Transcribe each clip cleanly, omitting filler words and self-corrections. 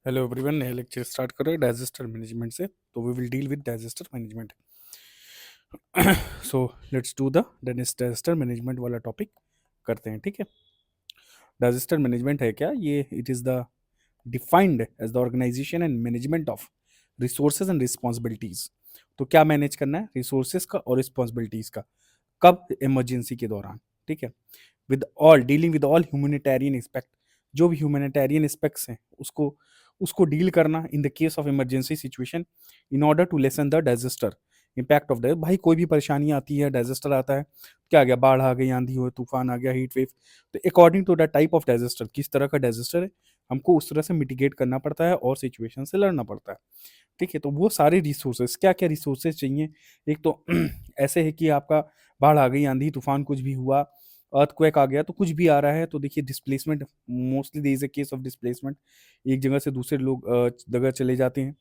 Hello everyone, नया lecture start कर रहे हैं डिजास्टर मैनेजमेंट से। तो we will deal with disaster management. So let's do the disaster management वाला टॉपिक करते हैं, ठीक है। डिजास्टर मैनेजमेंट है क्या? ये it is the defined as the organization and management of resources and responsibilities. तो क्या मैनेज करना है? रिसोर्सेज का और रिस्पॉन्सिबिलिटीज का। कब? इमरजेंसी के दौरान, ठीक है। With all dealing with all humanitarian aspect, जो भी ह्यूमैनिटेरियन एस्पेक्ट्स हैं उसको उसको डील करना in the case of emergency situation in order to lessen the disaster impact of the. भाई कोई भी परेशानी आती है, डिजास्टर आता है, क्या आ गया, बाढ़ आ गई, आंधी हो, तूफान आ गया, हीट वेव, तो according to the type of disaster, किस तरह का डिजास्टर है, हमको उस तरह से मिटिगेट करना पड़ता है और सिचुएशन से लड़ना पड़ता है, ठीक है। तो वो सारे रिसोर्सेज, क्या क्या रिसोर्सेज चाहिए? एक तो ऐसे है कि आपका बाढ़ आ गई, आंधी तूफान कुछ भी हुआ, अर्थक्वेक आ गया, तो कुछ भी आ रहा है तो देखिए displacement, mostly there is a case of displacement. एक जगह से दूसरे लोग जगह चले जाते हैं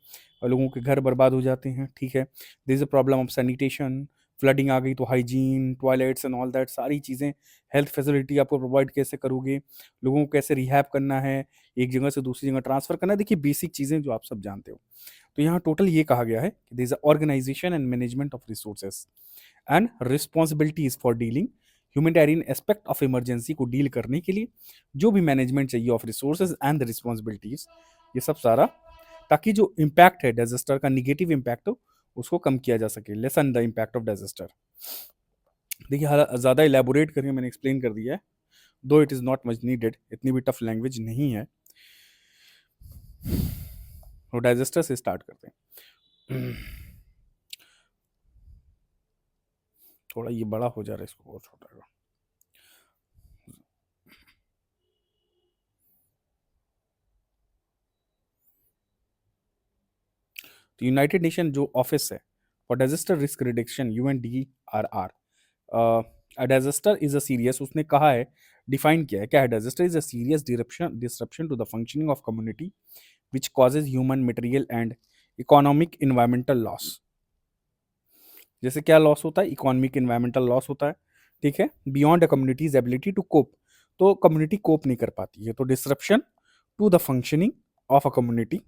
और लोगों के घर बर्बाद हो जाते हैं, ठीक है। There is a problem of sanitation, flooding आ गई तो hygiene, toilets and all that, सारी चीज़ें, हेल्थ फैसिलिटी आपको प्रोवाइड कैसे करोगे, लोगों को कैसे रिहैब करना है, एक जगह से दूसरी जगह ट्रांसफर करना है, देखिए बेसिक चीज़ें जो आप सब जानते हो। तो यहाँ टोटल ये कहा गया है कि there is a organization and management of resources and responsibilities for dealing humanitarian aspect of emergency को डील करने के लिए जो भी मैनेजमेंट चाहिए of resources and the responsibilities, ये सब सारा, ताकि जो इम्पैक्ट है डिजास्टर का, निगेटिव इम्पैक्ट हो, उसको कम किया जा सके, lesson the impact of disaster. देखिए ज़्यादा इलेबोरेट करके मैंने एक्सप्लेन कर दिया है, दो it is not much needed, इतनी भी टफ लैंग्वेज नहीं है। तो डिजास्टर से स्टार्ट करते हैं। थोड़ा ये बड़ा हो जा रहा है, इसको और छोटा करो। तो यूनाइटेड नेशन जो ऑफिस है for disaster risk reduction, UNDRR, disaster is a serious, उसने कहा है, डिफाइन किया है, क्या है disaster? Is a serious disruption to the functioning of community which causes human, material and economic environmental loss. जैसे क्या लॉस होता है? इकोनॉमिक इन्वायरमेंटल लॉस होता है, ठीक है, beyond a community's ability to cope. तो कम्युनिटी कोप नहीं कर पाती है, तो disruption to the functioning of a community,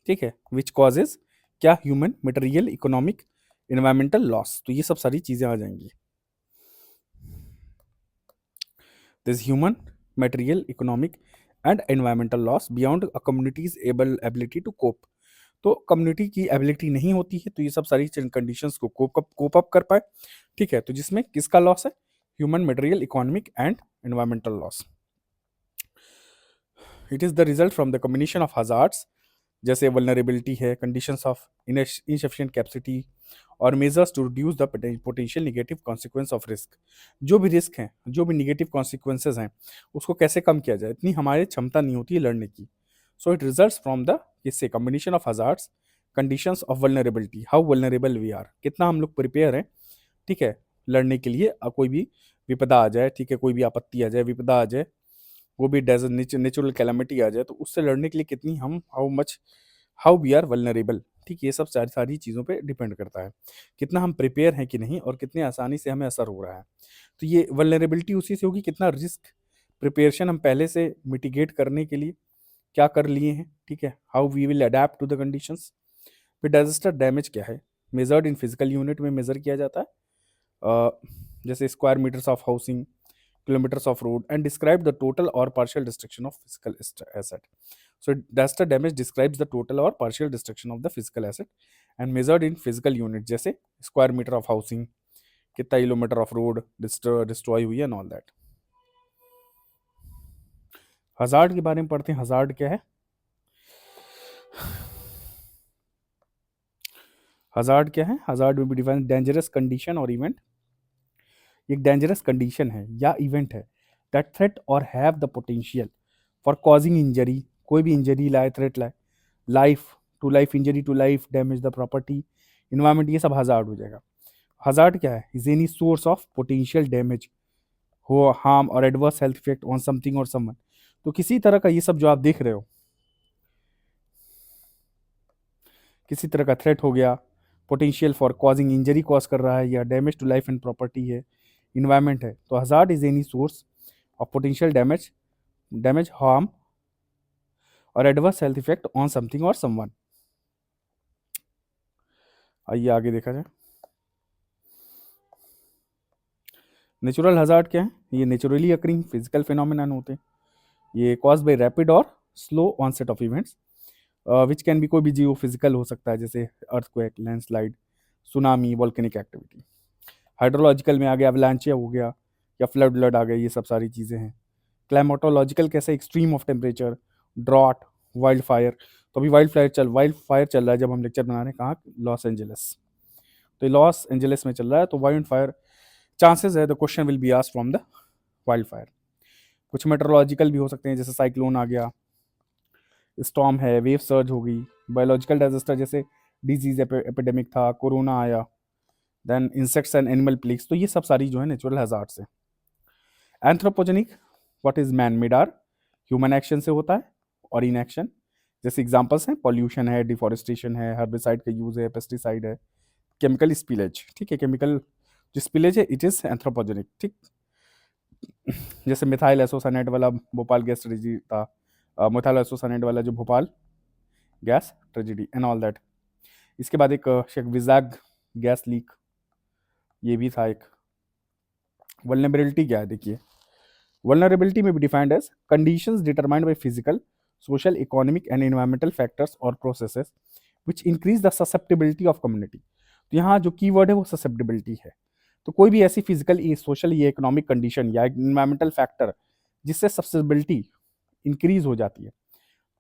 ठीक है, विच कॉजेज क्या? Human, material, economic, environmental loss. तो ये सब सारी चीजें आ जाएंगी। This human, material, economic and environmental loss beyond a community's able ability to cope. तो कम्युनिटी की एबिलिटी नहीं होती है तो ये सब सारी कंडीशंस को कोप अप कर पाए, ठीक है। तो जिसमें किसका लॉस है? Human, material, economic and environmental loss. It is the result from the combination of hazards, जैसे वल्नरेबिलिटी है, कंडीशंस ऑफ इनसफिशिएंट कैपेसिटी और measures to reduce the potential negative consequence of risk. जो भी रिस्क हैं, जो भी negative consequences हैं, उसको कैसे कम किया जाए, इतनी हमारी क्षमता नहीं होती है लड़ने की। So it results from the इससे combination of hazards, conditions of vulnerability, how vulnerable we are, कितना हम लोग प्रिपेयर हैं, ठीक है, लड़ने के लिए। कोई भी विपदा आ जाए, ठीक है, कोई भी आपत्ति आ जाए, विपदा आ जाए, वो भी नेचुरल कैलामिटी आ जाए, तो उससे लड़ने के लिए कितनी हम, हाउ वी आर वल्नरेबल, ठीक, ये सब सारी सारी चीज़ों पे डिपेंड करता है, कितना हम प्रिपेयर हैं कि नहीं और कितने आसानी से हमें असर हो रहा है। तो ये वल्नरेबिलिटी उसी से होगी, कितना रिस्क प्रिपरेशन हम पहले से मिटिगेट करने के लिए क्या कर लिए हैं, ठीक है, how we will adapt to the conditions. फिर डिजास्टर डैमेज क्या है? मेजर्ड इन फिजिकल यूनिट में मेजर किया जाता है, जैसे square metres of housing, kilometers of road, and describe the total or partial destruction of physical asset. So disaster damage describes the total or partial destruction of the physical asset and measured in physical unit, जैसे square meter of housing, कितना kilometre of road destroy हुई है, all that. Hazard के बारे में पढ़ते हैं। Hazard क्या है? हजार्ड क्या है? हजार्ड में भी डिफाइन डेंजरस कंडीशन और इवेंट। एक डेंजरस कंडीशन है या इवेंट है दैट थ्रेट और have the potential for causing injury, कोई भी इंजरी लाए, थ्रेट लाए, life to life, injury to life, damage the property, environment, ये सब हजार्ड हो जाएगा। हजार्ड क्या है? Is any source of potential damage हो, हार्म और adverse health effect on something और समवन। तो किसी तरह का ये सब जो आप देख रहे हो, किसी तरह का थ्रेट हो गया, potential for causing injury cause कर रहा है, या damage to life and property है, इन्वायरमेंट है, तो hazard is any source of potential damage, harm और adverse health effect on something और समवन। आइए आगे देखा जाए। नेचुरल हजार्ड क्या है? ये नेचुरली अकरिंग फिजिकल फिनोमिनन होते हैं। ये कॉज बाई रैपिड और slow onset of events which can be, कोई भी जियो फिजिकल हो सकता है जैसे earthquake, landslide, tsunami, volcanic activity. Hydrological में आ गया एवलांचिया हो गया या फ्लड ब्लड आ गया, ये सब सारी चीज़ें हैं। क्लाइमेटोलॉजिकल कैसे? Extreme of temperature, drought, wildfire. तो अभी वाइल्ड फायर चल रहा है जब हम लेक्चर बना रहे हैं, कहाँ? Los Angeles. तो लॉस एंजलिस में चल रहा है, तो वाइल्ड फायर चांसेस है the question will be asked from the wild fire. कुछ मेट्रोलॉजिकल भी हो सकते हैं जैसे साइक्लोन आ गया, स्टॉर्म है, वेव सर्ज हो गई। बायोलॉजिकल डिजास्टर जैसे डिजीज एपिडेमिक था, कोरोना आया, then insects and animal plagues. तो ये सब सारी जो है नेचुरल हैजार्ड्स है। Anthropogenic, what is man made are? Human action से होता है और इनएक्शन। जैसे एग्जांपल्स हैं, पॉल्यूशन है, डिफॉरेस्टेशन है, हर्बिसाइड का यूज है, पेस्टिसाइड है, केमिकल स्पिलेज। ठीक है, केमिकल जो स्पिलेज है इट इज एंथ्रोपोजेनिक। ठीक, जैसे मिथाइल एसोसाइनेट वाला भोपाल गैस ट्रेजेडी था, मिथाइल एसोसाइनेट वाला जो Bhopal gas tragedy and all that. इसके बाद एक विजाग गैस लीक, ये भी था एक। वल्नरेबिलिटी क्या है? देखिए, वल्नरेबिलिटी में भी defined as conditions determined by physical, social, economic and environmental factors और processes which increase the susceptibility of community. तो यहाँ जो कीवर्ड है वो ससेप्टेबिलिटी है। तो कोई भी ऐसी फिजिकल, सोशल या इकोनॉमिक कंडीशन या एनवायरमेंटल फैक्टर जिससे ससेप्टेबिलिटी इंक्रीज हो जाती है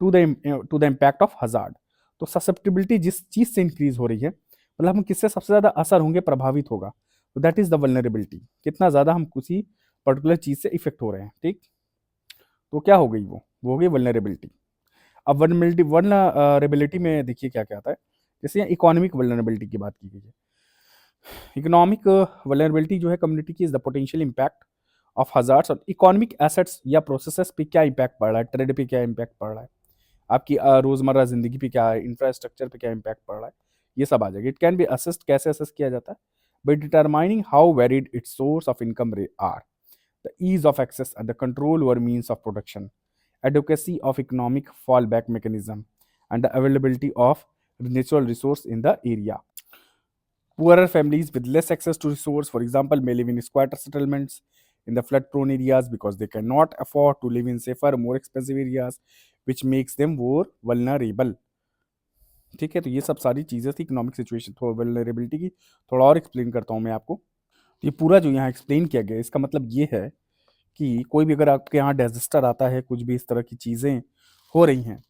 to the impact of hazard. तो ससेप्टेबिलिटी जिस चीज से इंक्रीज हो रही है, मतलब हम किससे सबसे ज्यादा असर होंगे, प्रभावित होगा, तो दैट इज द वल्नरेबिलिटी। कितना ज्यादा हम किसी पर्टिकुलर चीज से इफेक्ट हो रहे हैं। ठीक, तो क्या हो गई वो हो गई वल्नरेबिलिटी। अब वल्नरेबिलिटी में देखिए क्या क्या आता है। जैसे यहाँ इकोनॉमिक वल्नरेबिलिटी की बात की गई है। इकोनॉमिक वल्नरेबिलिटी जो है कम्युनिटी की, is the potential impact of hazards और इकोनॉमिक एसेट्स या प्रोसेसेस पे क्या इम्पैक्ट पड़ रहा है, ट्रेड पे क्या इम्पैक्ट पड़ रहा है, आपकी रोजमर्रा जिंदगी पे क्या है, इंफ्रास्ट्रक्चर पे क्या इम्पैक्ट पड़ रहा है, ये सब आ जाएगा। इट कैन बी असेस्ड, कैसे असेस किया जाता है? By determining how varied its source of income are, the ease of access and the control over means of production, adequacy of economic fallback mechanism, and the availability of natural resource in the area. Poorer families with less access to resource, for example, may live in squatter settlements in the flood-prone areas because they cannot afford to live in safer, more expensive areas, which makes them more vulnerable. ठीक है, तो ये सब सारी चीज़ें थी economic situation, थोड़ा vulnerability की। थोड़ा और एक्सप्लेन करता हूँ मैं आपको। तो ये पूरा जो यहाँ एक्सप्लेन किया गया, इसका मतलब ये है कि कोई भी अगर आपके यहाँ डिजास्टर आता है, कुछ भी इस तरह की चीज़ें हो रही हैं,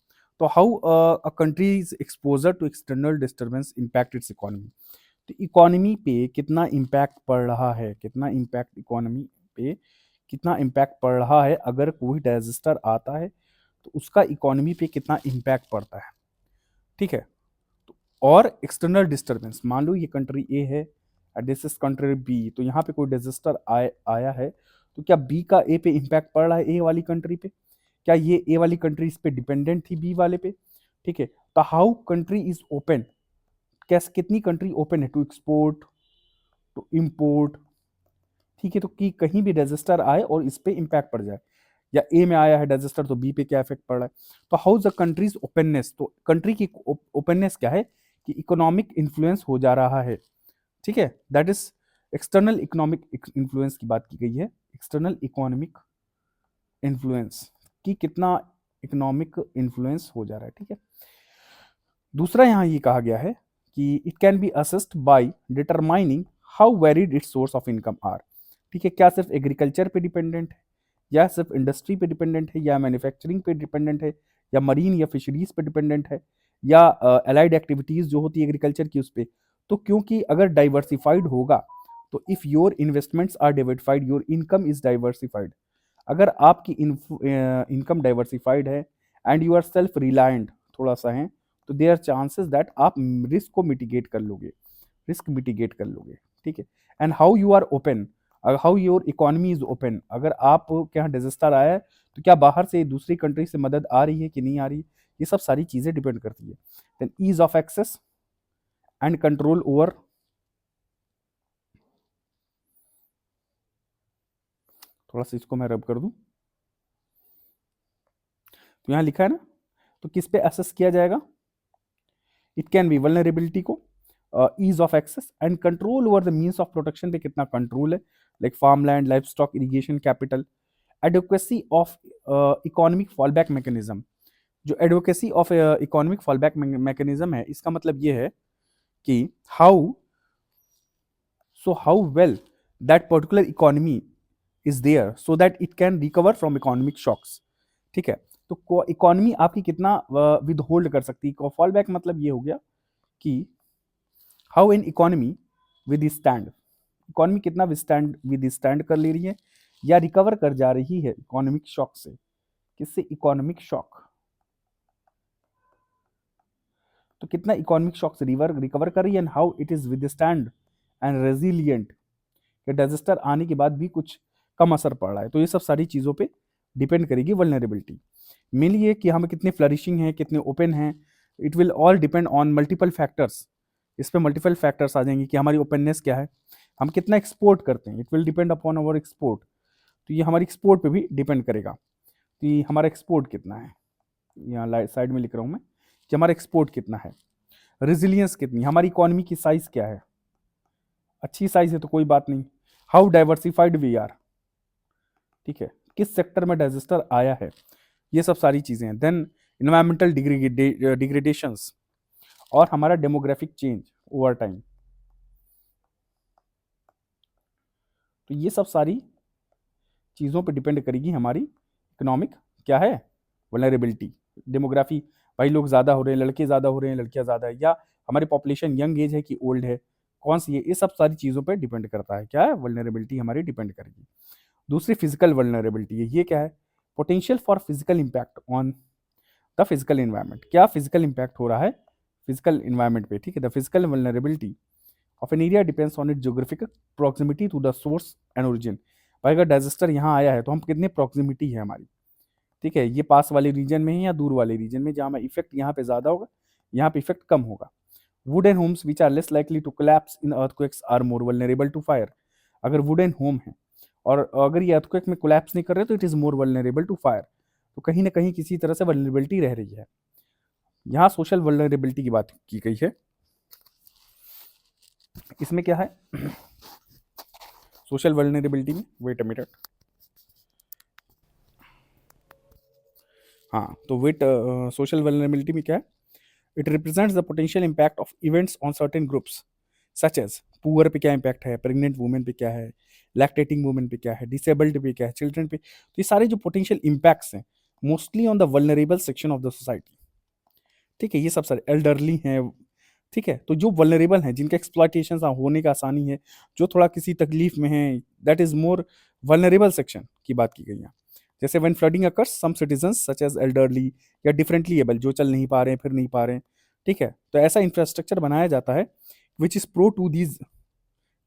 तो how a country is exposure to external disturbance impact its economy. तो इकोनॉमी पे कितना इम्पैक्ट पड़ रहा है, कितना इम्पैक्ट इकोनॉमी पे, कितना इम्पैक्ट पड़ रहा है अगर कोई डिजास्टर आता है, तो उसका इकोनॉमी पे कितना इम्पैक्ट पड़ता है। ठीक है, और एक्सटर्नल डिस्टर्बेंस, मान लो ये कंट्री ए है and this is country B, तो यहाँ पे कोई डिजास्टर आया है, तो क्या बी का ए पे इम्पैक्ट पड़ रहा है ए वाली कंट्री पे? क्या ये ए वाली कंट्री इस पे डिपेंडेंट थी बी वाले पे? ठीक है, तो हाउ कंट्री इज ओपन, कैसे, कितनी कंट्री ओपन है टू एक्सपोर्ट, टू इम्पोर्ट। ठीक है, तो कि कहीं भी डिजास्टर आए और इस पे इम्पैक्ट पड़ जाए, या ए में आया है डिजास्टर तो बी पे क्या इफेक्ट पड़ रहा है। तो हाउ द कंट्रीज ओपननेस, तो कंट्री की ओपननेस क्या है कि इकोनॉमिक इन्फ्लुएंस हो जा रहा है। ठीक है, that is external economic influence की बात की गई है, एक्सटर्नल इकोनॉमिक इन्फ्लुएंस कि कितना इकोनॉमिक इन्फ्लुएंस हो जा रहा है। ठीक है, दूसरा यहाँ ये कहा गया है कि it can be assessed by determining how varied its source of income are. ठीक है, क्या सिर्फ एग्रीकल्चर पे डिपेंडेंट है, या सिर्फ इंडस्ट्री पे डिपेंडेंट है, या मैन्युफैक्चरिंग पे डिपेंडेंट है, या मरीन या फिशरीज पे डिपेंडेंट है, या एलाइड एक्टिविटीज जो होती है एग्रीकल्चर की उस पे। तो क्योंकि अगर डाइवर्सिफाइड होगा, तो if your investments are diversified, your income is diversified. अगर आपकी इनकम डाइवर्सिफाइड है and you are self reliant थोड़ा सा है, तो देयर आर चांसेस दैट आप रिस्क को मिटिगेट कर लोगे, रिस्क मिटिगेट कर लोगे। ठीक है, and how you are open, how your economy is open, अगर आप के यहाँ डिजास्टर आया है, तो क्या बाहर से दूसरी कंट्री से मदद आ रही है कि नहीं आ रही, ये सब सारी चीजें डिपेंड करती है। Then ease of access and control over, थोड़ा सा इसको मैं रब कर दूं, तो यहाँ लिखा है ना, तो किस पे असेस किया जाएगा? इट कैन बी वल्नरेबिलिटी को, ease of access and control over the means of protection पे कितना कंट्रोल है, like farm land, life stock, irrigation, capital, advocacy of economic fallback mechanism. जो advocacy of economic fallback mechanism है, इसका मतलब ये है कि how well that particular economy is there so that it can recover from economic shocks. ठीक है, तो इकोनॉमी आपकी कितना विद होल्ड कर सकती है। फॉल बैक मतलब ये हो गया कि how an economy with stand, economy कितना विद स्टैंड कर ले रही है या रिकवर कर जा रही है इकोनॉमिक शॉक से। किससे? Economic shock. तो कितना इकोनॉमिक शॉक से रिकवर कर रही है, and how it is with stand and resilient, कि डिजास्टर आने के बाद भी कुछ कम असर पड़ रहा है। तो ये सब सारी चीज़ों पे डिपेंड करेगी वल्नरेबिलिटी। मेनली ये कि हम कितने फ्लरिशिंग हैं, कितने ओपन हैं, it will all depend on multiple factors. इस पे मल्टीपल फैक्टर्स आ जाएंगे कि हमारी ओपननेस क्या है, हम कितना एक्सपोर्ट करते हैं, it will depend upon our export. तो ये हमारी एक्सपोर्ट पे भी डिपेंड करेगा कि हमारा एक्सपोर्ट कितना है। यहाँ साइड में लिख रहा हूँ मैं कि हमारा एक्सपोर्ट कितना है, रेजिलियंस कितनी, हमारी इकोनॉमी की साइज क्या है, अच्छी साइज है तो कोई बात नहीं, हाउ डाइवर्सिफाइड वी आर, ठीक है, किस सेक्टर में डिजास्टर आया है, ये सब सारी चीजें हैं। देन इन्वायरमेंटल डिग्रेडेशंस और हमारा डेमोग्राफिक चेंज ओवर टाइम। तो ये सब सारी चीज़ों पे डिपेंड करेगी हमारी इकोनॉमिक क्या है, वल्नरेबिलिटी। डेमोग्राफी, भाई लोग ज़्यादा हो रहे हैं, लड़के ज़्यादा हो रहे हैं, लड़कियाँ ज़्यादा है, या हमारी पॉपुलेशन यंग एज है कि ओल्ड है, कौन सी है, ये सब सारी चीज़ों पे डिपेंड करता है। क्या है? वल्नरेबिलिटी हमारी डिपेंड करेगी। दूसरी फिजिकल वल्नरेबिलिटी है। ये क्या है? Potential for physical impact on the physical environment. क्या फिजिकल इम्पैक्ट हो रहा है फिजिकल इन्वायरमेंट पे, ठीक है। The physical vulnerability of an area depends on it geographical proximity to the source and origin. भाई अगर डिजास्टर यहाँ आया है तो हम कितने प्रॉक्सिमिटी है हमारी, ठीक है, ये पास वाले रीजन में है या दूर वाले रीजन में, जहाँ इफेक्ट यहाँ पे ज़्यादा होगा, यहाँ पे इफेक्ट कम होगा। Wooden homes which are less likely to collapse in earthquakes are more vulnerable to fire. अगर वुडन होम है और अगर ये अर्थक्वेक में कोलैप्स नहीं कर रहे तो it is more vulnerable to fire. तो कहीं ना कहीं किसी तरह से वल्नरेबिलिटी रह रही है। यहाँ सोशल वल्नरेबिलिटी की बात की गई है। इसमें क्या है सोशल वल्नरेबिलिटी में, वेट अ मिनट, हाँ, तो वेट सोशल वल्नरेबिलिटी में क्या है? It represents the potential impact of events on certain groups such as poor पे क्या इम्पैक्ट है, प्रेग्नेंट वुमेन पे क्या है, लैक्टेटिंग वुमेन पे क्या है, डिसेबल्ड पे क्या है, चिल्ड्रन पे। तो ये सारे जो पोटेंशियल इम्पैक्ट्स हैं mostly on the vulnerable section of the society, ठीक है। ये सब सारे एल्डरली हैं, ठीक है, तो जो वल्नरेबल हैं, जिनका एक्सप्लॉयटेशन होने का आसानी है, जो थोड़ा किसी तकलीफ में है, that is more vulnerable section की बात की गई है। जैसे when flooding occurs some citizens such as elderly या डिफरेंटली एबल, जो चल नहीं पा रहे हैं, फिर नहीं पा रहे हैं, ठीक है, तो ऐसा इंफ्रास्ट्रक्चर बनाया जाता है which is prone to these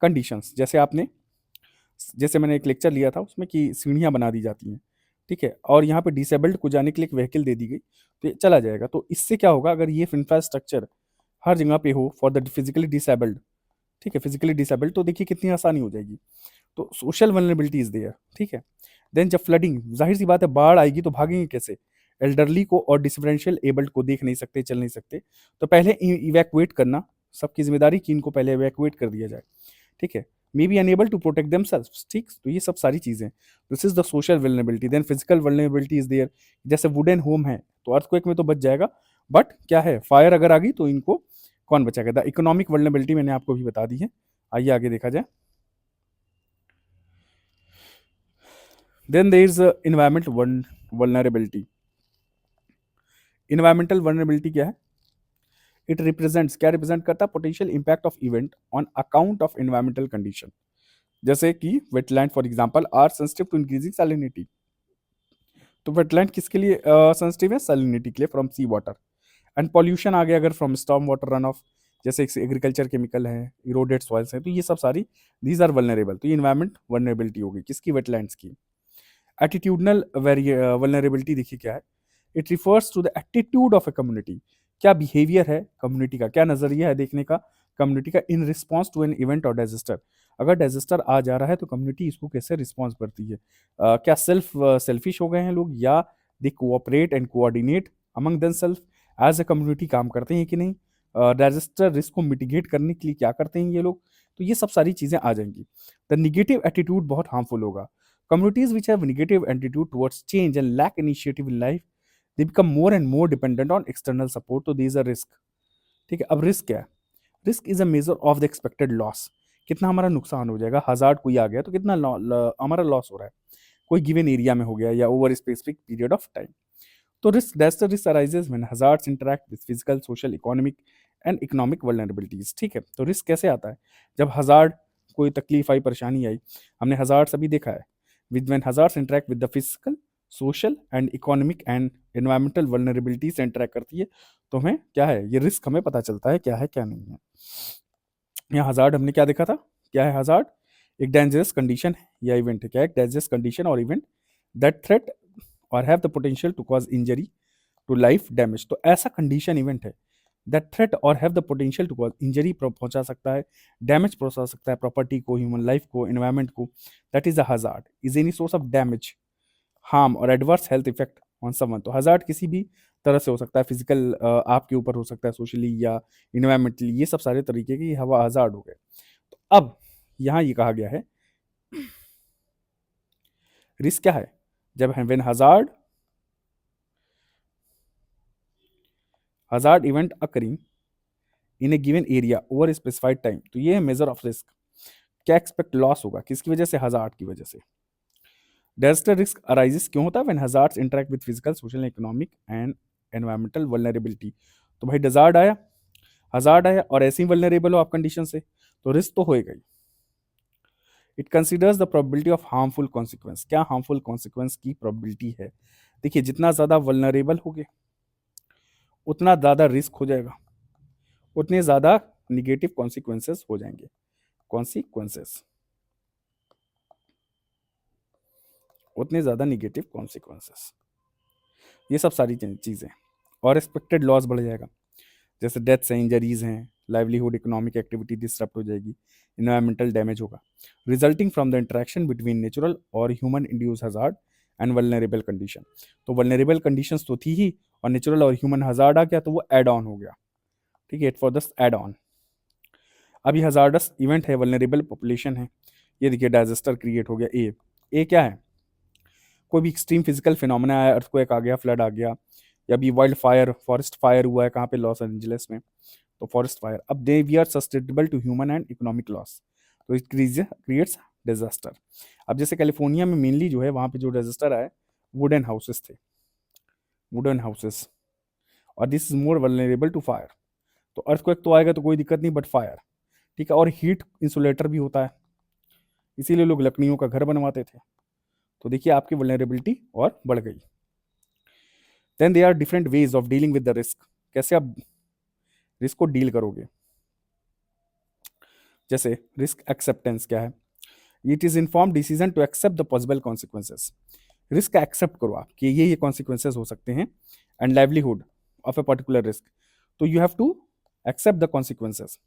conditions. जैसे मैंने एक लेक्चर लिया था उसमें कि सीढ़ियाँ बना दी जाती हैं, ठीक है, और यहाँ पे डिसेबल्ड को जाने के लिए एक व्हीकल दे दी गई तो ये चला जाएगा। तो इससे क्या होगा, अगर ये इंफ्रास्ट्रक्चर हर जगह पे हो फॉर द फिजिकली डिसेबल्ड, ठीक है, फिजिकली डिसेबल्ड, तो देखिए कितनी आसानी हो जाएगी। तो सोशल वल्नरेबिलिटी इज देयर, ठीक है। देन जब फ्लडिंग, जाहिर सी बात है बाढ़ आएगी तो भागेंगे कैसे? एल्डरली को और डिफरेंशियल एबल्ड को देख नहीं सकते, चल नहीं सकते, तो पहले इवैक्यूएट करना सबकी जिम्मेदारी कि इनको पहले इवैक्यूएट कर दिया जाए, ठीक है। May be unable to protect themselves, ठीक। तो ये सब सारी चीज़ें, this is the social vulnerability. Then physical vulnerability is there. जैसे वुडन होम है तो अर्थक्वेक में तो बच जाएगा, बट क्या है, फायर अगर आ गई तो इनको कौन बचाएगा? द इकोनॉमिक वल्नरेबिलिटी मैंने आपको भी बता दी है। आइए आगे देखा जाए। Then there is environment vulnerability. Environmental vulnerability क्या है? इट रिप्रेजेंट्स, क्या रिप्रेजेंट करता है? Potential impact of event on account of environmental condition. जैसे कि wetland for example are sensitive to increasing salinity. तो वेटलैंड किसके लिए सेंसिटिव है? सैलिनिटी के लिए, from sea water. And pollution आ गया अगर from storm water run off, जैसे एग्रीकल्चर केमिकल है, इरोडेड सॉइल्स हैं, तो ये सब सारी दीज आर वल्नरेबल। तो ये इन्वायरमेंट वल्नरेबिलिटी होगी किसकी? वेटलैंड्स की। एटीट्यूडनल वल्नरेबिलिटी देखिए क्या है? It refers to the attitude of a community. क्या बिहेवियर है कम्युनिटी का, क्या नजरिया है देखने का कम्युनिटी का, in response to an event और डिजास्टर। अगर डिजास्टर आ जा रहा है तो कम्युनिटी इसको कैसे रिस्पॉन्स करती है? क्या सेल्फिश हो गए हैं लोग, या they cooperate and coordinate among themselves as a community काम करते हैं कि नहीं, डिजास्टर रिस्क को मिटिगेट करने के लिए क्या करते हैं ये लोग, तो ये सब सारी चीज़ें आ जाएंगी। द निगेटिव एटीट्यूड बहुत हार्मफुल होगा। Communities which have negative attitude towards change and lack initiative in life, they become more and more dependent on external support, तो दीज आर रिस्क। ठीक है, अब रिस्क क्या है? Risk is a measure of the expected loss, कितना हमारा नुकसान हो जाएगा, हजार्ड कोई आ गया तो कितना हमारा लॉस हो रहा है कोई गिवन एरिया में हो गया या over specific period of time. तो risk that's the risk arises when hazards interact with physical social economic and economic vulnerabilities. ठीक है, तो रिस्क कैसे आता है? जब हजार्ड कोई तकलीफ आई, परेशानी आई, हमने हजार्ड्स अभी देखा है, with when hazards interact with the physical social and economic and environmental vulnerability से इंटरैक्ट करती है, तो हमें क्या है, ये रिस्क हमें पता चलता है क्या है क्या नहीं है। यहाँ हजार्ड हमने क्या देखा था, क्या है हजार्ड? एक डेंजरस कंडीशन है या इवेंट है। क्या है? डेंजरस कंडीशन और इवेंट दैट थ्रेट और have the potential to cause injury to life damage. तो ऐसा कंडीशन इवेंट है दैट थ्रेट और have the potential to cause injury पहुंचा सकता है, डैमेज पहुंचा सकता है प्रॉपर्टी को, ह्यूमन लाइफ को, एनवायरमेंट को, that is a hazard. Is any source of damage, harm और adverse health effect on someone. तो हजार्ड किसी भी तरह से हो सकता है, फिजिकल आपके ऊपर हो सकता है, सोशली या इन्वायरमेंटली, ये सब सारे तरीके की हवा हजार्ड हो गए। तो अब यहाँ ये कहा गया है रिस्क क्या है? जब when hazard event occurring in A given area over specified time, तो ये है मेजर ऑफ रिस्क। क्या एक्सपेक्ट लॉस होगा, किसकी वजह से? हजार्ड की वजह से। डिजास्टर रिस्क अराइजेस क्यों होता है? When hazards interact with physical social economic and environmental vulnerability. तो भाई हजार्ड आया और ऐसे ही वल्नरेबल हो आप कंडीशन से, तो रिस्क तो होएगा ही। It considers the probability of harmful consequence. क्या हार्मफुल कॉन्सिक्वेंस की प्रोबेबिलिटी है? देखिए, जितना ज्यादा वल्नरेबल होगे उतना ज्यादा रिस्क हो जाएगा, उतने ज्यादा निगेटिव कॉन्सिक्वेंसेस हो जाएंगे। कॉन्सिक्वेंसेस, उतने ज्यादा निगेटिव कॉन्सिक्वेंसेस, ये सब सारी चीजें। और एक्सपेक्टेड लॉस बढ़ जाएगा, जैसे डेथ्स हैं, इंजरीज हैं, लाइवलीहुड, इकोनॉमिक एक्टिविटी डिस्टर्ब हो जाएगी, इन्वायरमेंटल डैमेज होगा, resulting from the interaction between natural और human induce hazard and vulnerable condition. तो वल्नरेबल कंडीशंस तो थी ही, और नेचुरल और ह्यूमन हजार्ड आ गया तो वो एड ऑन हो गया। ठीक है, फॉर दस एड ऑन। अब ये हजार्डस इवेंट है, वल्नरेबल पॉपुलेशन है, ये देखिए डिजास्टर क्रिएट हो गया। ए क्या है? कोई भी एक्सट्रीम फिजिकल फिनोमेना आया, अर्थक्वेक आ गया, फ्लड आ गया, या भी वाइल्ड फायर, फॉरेस्ट फायर हुआ है, कहाँ पे? लॉस एंजलिस में, तो फॉरेस्ट फायर। अब they we are sustainable to human and economic loss, तो इट क्रिएट्स डिजास्टर। अब जैसे कैलिफोर्निया में मेनली जो है, वहाँ पे जो डिजास्टर आया, वुडन हाउसेस थे, वुडन हाउसेस, और this is more vulnerable to fire. तो अर्थक्वेक तो आएगा तो कोई दिक्कत नहीं, बट फायर, ठीक है, और हीट इंसुलेटर भी होता है, इसीलिए लोग लकड़ियों का घर बनवाते थे। तो देखिए आपकी वल्नरेबिलिटी और बढ़ गई। Then they are different ways of dealing with the risk. कैसे आप रिस्क को डील करोगे? जैसे रिस्क एक्सेप्टेंस क्या है? It is inform decision to accept the possible consequences. Risk का एक्सेप्ट करो आप कि ये कॉन्सिक्वेंसेस हो सकते हैं, and livelihood of a particular risk, तो you have to accept the consequences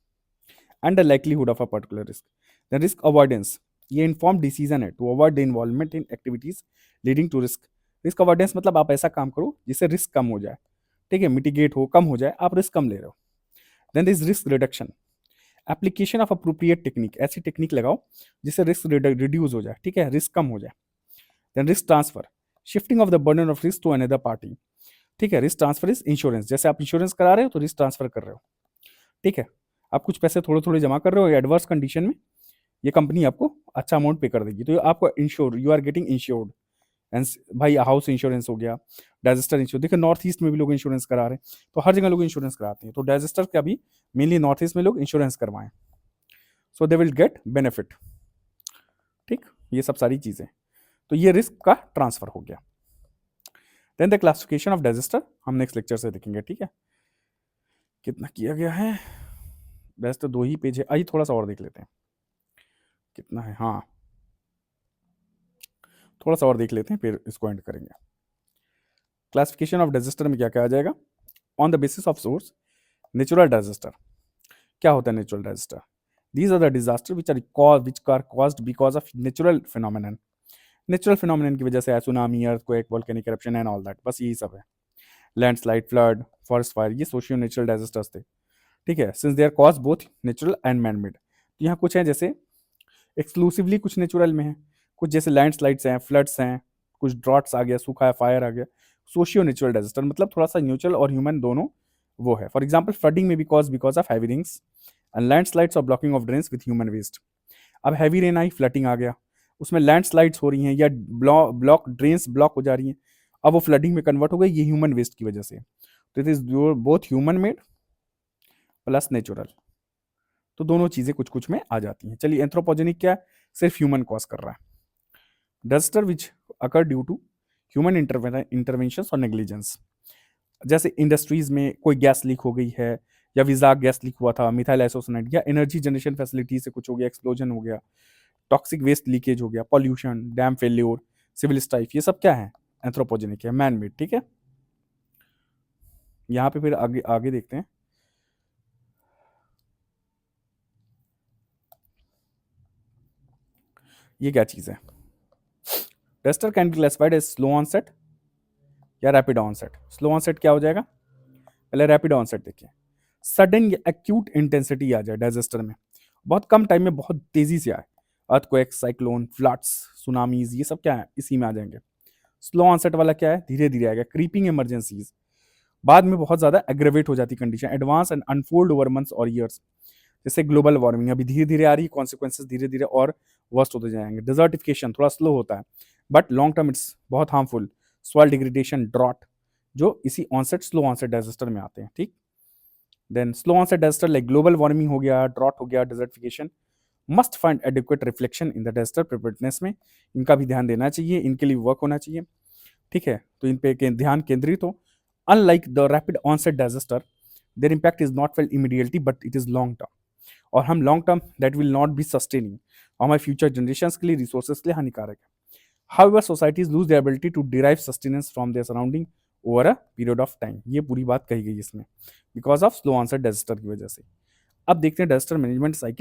and the likelihood of a particular risk. The risk avoidance, ये इन्फॉर्म डिसीजन है to avoid the involvement in activities leading to risk. Risk avoidance मतलब आप ऐसा काम करो जिससे risk कम हो जाए, ठीक है, मिटिगेट हो, कम हो जाए, आप रिस्क कम ले रहे हो। Then this risk reduction, application of appropriate technique, ऐसी टेक्निक लगाओ जिससे रिस्क रिड्यूस हो जाए, ठीक है, रिस्क कम हो जाए। Then risk transfer, shifting of the burden of risk to another party, ठीक है। रिस्क ट्रांसफर इज इंश्योरेंस, जैसे आप इंश्योरेंस करा रहे हो तो रिस्क ट्रांसफर कर रहे हो, ठीक है। आप कुछ पैसे थोड़े थोड़े जमा कर रहे हो, एडवर्स कंडीशन में ये कंपनी आपको अच्छा अमाउंट पे कर देगी, तो आपको insure, you are getting insured. And भाई हाउस इंश्योरेंस हो गया, डिजास्टर इंश्योरेंस, देखिए नॉर्थ ईस्ट में भी लोग इंश्योरेंस करा रहे हैं, तो हर जगह लोग इंश्योरेंस कराते हैं, तो डिजास्टर का भी मेनली नॉर्थ ईस्ट में लोग इंश्योरेंस करवाएं, सो दे विल गेट बेनिफिट, ठीक, ये सब सारी चीजें। तो ये रिस्क का ट्रांसफर हो गया। Then the classification of disaster हम नेक्स्ट लेक्चर से देखेंगे, ठीक है। कितना किया गया है? वैसे तो 2 ही पेज है, आइए थोड़ा सा और देख लेते हैं कितना है। हाँ, थोड़ा सा और देख लेते हैं, फिर इसको एंड करेंगे। क्लासिफिकेशन ऑफ डिजास्टर में क्या क्या आ जाएगा? On the basis of source, natural disaster. क्या होता है natural disaster? These are the disaster which are caused because of natural phenomenon. Natural phenomenon की वजह से, tsunami, earthquake, volcanic eruption and all that, बस यही सब है। लैंडस्लाइड, फ्लड, फॉरेस्ट फायर, ये सोशियो नेचुरल डिजास्टर्स थे, ठीक है, since they are cause both natural and man made. तो यहाँ कुछ हैं जैसे एक्सक्लूसिवली कुछ नेचुरल में है, कुछ जैसे लैंडस्लाइड्स हैं, फ्लड्स हैं, कुछ ड्रॉट्स आ गया, सूखा है, फायर आ गया। सोशियो नेचुरल डिजास्टर मतलब थोड़ा सा नेचुरल और ह्यूमन दोनों वो है। फॉर एग्जाम्पल फ्लडिंग में because of heavy rains and landslides और blocking of drains with human waste. अब हैवी रेन आई, फ्लडिंग आ गया, उसमें लैंडस्लाइड्स हो रही हैं या ब्लॉक ड्रेन्स ब्लॉक हो जा रही हैं, अब वो फ्लडिंग में कन्वर्ट हो गई, ये ह्यूमन वेस्ट की वजह से। तो it is both human made plus natural. तो दोनों चीजें कुछ कुछ में आ जाती हैं। चलिए एंथ्रोपोजेनिक क्या है, सिर्फ ह्यूमन कॉज कर रहा है। Disaster which occur due to human intervention और नेग्लिजेंस, जैसे इंडस्ट्रीज में कोई गैस लीक हो गई है, या विजाक गैस लीक हुआ था, मिथाइल आइसोसाइनेट, या एनर्जी जनरेशन फैसिलिटी से कुछ हो गया, एक्सप्लोजन हो गया, टॉक्सिक वेस्ट लीकेज हो गया, pollution, dam failure, civil strife, ये सब क्या है, एंथ्रोपोजेनिक है, मैन मेड, ठीक है। यहाँ पे फिर आगे आगे देखते हैं। ये क्या चीज है, disaster can be classified as slow onset या रैपिड ऑनसेट। स्लो ऑनसेट क्या हो जाएगा, पहले रैपिड ऑनसेट देखिए, सडन या एक्यूट इंटेंसिटी आ जाए डिजास्टर में, बहुत कम टाइम में बहुत तेजी से आए, अर्थक्वेक, साइक्लोन, फ्लड्स, सुनामीज, ये सब क्या है, इसी में आ जाएंगे। स्लो ऑनसेट वाला क्या है, धीरे धीरे आएगा, क्रीपिंग इमरजेंसीज, बाद में बहुत ज्यादा एग्रेवेट हो जाती condition, advance and unfold over months और ईयर्स, जैसे ग्लोबल वार्मिंग अभी धीरे धीरे आ रही है, कॉन्सिक्वेंसेज धीरे धीरे और वर्स्ट होते जाएंगे। डिजर्टिफिकेशन थोड़ा स्लो होता है बट लॉन्ग टर्म इट्स बहुत हार्मफुल। सॉइल डिग्रेडेशन, ड्रॉट, जो इसी ऑनसेट स्लो ऑनसेट डिजास्टर में आते हैं, ठीक। Then slow onset disaster like global warming हो गया, ड्रॉट हो गया, desertification must find adequate reflection in the disaster preparedness में, इनका भी ध्यान देना चाहिए, इनके लिए वर्क होना चाहिए, ठीक है। तो इन पे ध्यान केंद्रित हो। Unlike the rapid onset disaster, their impact is not felt immediately but it is long term, और हम long term that will not be sustaining, हमारे फ्यूचर जनरेशंस के लिए, रिसोर्सेज के लिए हानिकारक है। However, societies lose their ability to derive sustenance from their surrounding over a period of time। ये पूरी बात कही गई इसमें, because of slow answer disaster की वजह से। अब देखते हैं डिजास्टर मैनेजमेंट साइकिल